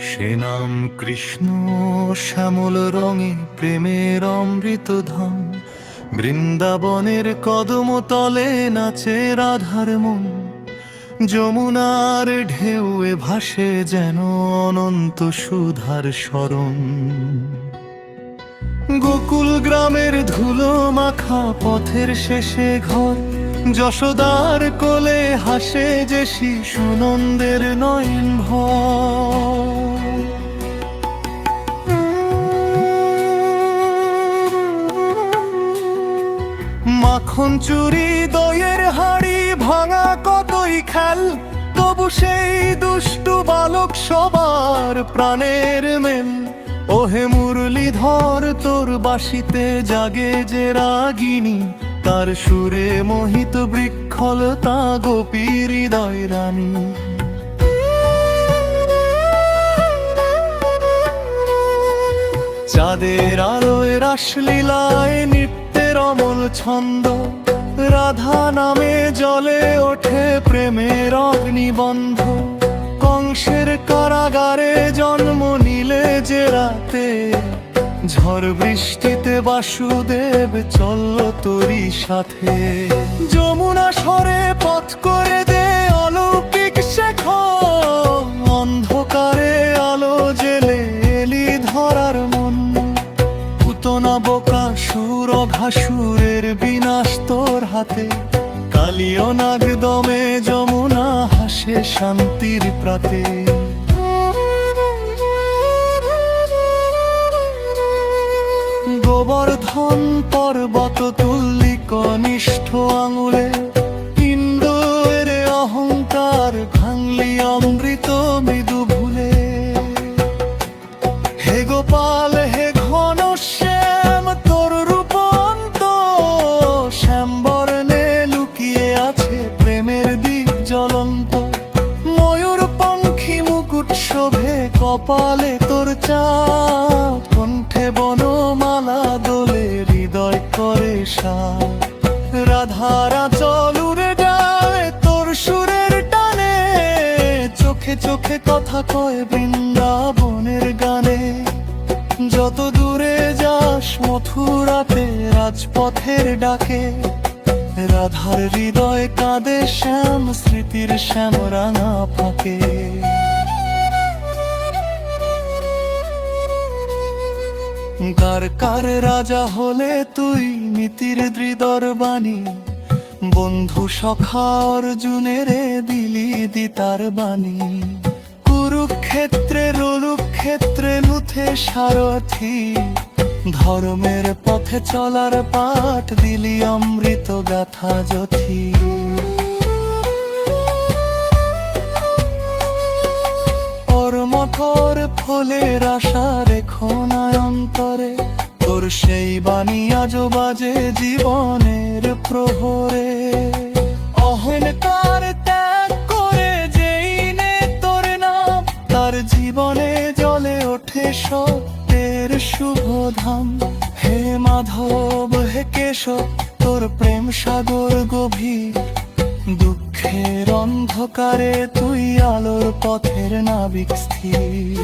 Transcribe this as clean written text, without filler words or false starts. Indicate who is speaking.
Speaker 1: সে নাম কৃষ্ণ, শ্যামল রঙে প্রেমের অমৃত ধাম। বৃন্দাবনের কদম তলে নাচে রাধার মন, যমুনার ঢেউয়ে ভাসে যেন অনন্ত সুধার স্মরণ। গোকুল গ্রামের ধুলো মাখা পথের শেষে ঘর, যশোদার কোলে হাসে যে শিশু নন্দের নয়ন ভর। মাখন চুরি দইয়ের হাড়ি ভাঙা কতই খেল, তবু সেই দুষ্টু বালক সবার প্রাণের মেল। ওহে মুরলীধর তোর বাঁশিতে জাগে যে রাগিনী, তার সুরে মোহিত বৃক্ষলতা গোপী হৃদয় রানী। চাঁদের আলোয় রাসলীলায় নৃত্যের অমল ছন্দ, রাধা নামে জ্বলে ওঠে প্রেমের অগ্নিবন্ধ। কংসের কারাগারে জন্ম নিলে যে রাতে, ঝড় বৃষ্টিতে বাসুদেব চলল তোরই সাথে। যমুনা স্বরে পথ করে দে অলৌকিক শেখ, অন্ধকারে আলো জেলে এলি ধরার মন। পুতনা বোকা সুর ঘাসুরের বিনাশ তোর হাতে, কালিও নাগ দমে যমুনা হাসে শান্তির প্রাতে। গোবর্ধন পর্বত তুল্লি কনিষ্ঠ আঙুলে, ইন্দ্রের অহংকার ভাঙলি অমৃত মৃদু ভুলে। হে গোপাল হে ঘনশ্যাম তোর রূপন্ত, শ্যামবর্ণে লুকিয়ে আছে প্রেমের দিক জ্বলন্ত। ময়ূর পঙ্খী মুকুট শোভে কপালে তোর চাপ, কণ্ঠে বনমালা দোলে হৃদয় করে সাপ। রাধারা চল উড়ে যায় তোর সুরের টানে, চোখে চোখে কথা কয় বৃন্দাবনের গানে। যত দূরে যাস মথুরাতে রাজপথের ডাকে, রাধার হৃদয় কাঁদে শ্যাম স্মৃতির শ্যাম রাঙা ফাঁকে। কার রাজা হলে তুই নীতির দৃঢ় বাণী, বন্ধু সখা অর্জুনের দিলি দিতার বাণী। কুরুক্ষেত্রে রুক্ষেত্রে লুথে সারথি, ধর্মের পথে চলার পাঠ দিলি অমৃত গাথা যথি। মকর ফলের আশা রেখো না অন্তরে, তোর সেই বাণী আজো বাজে জীবনের প্রহরে। অহংকার ত্যাগ করে যেই নে তোর নাম, তার জীবনে জ্বলে ওঠে সত্যের শুভ ধাম। হে মাধব হে কেশব তোর প্রেম সাগর গভীর, দুঃখের অন্ধকারে তুই আলোর পথের নাবিক স্থির।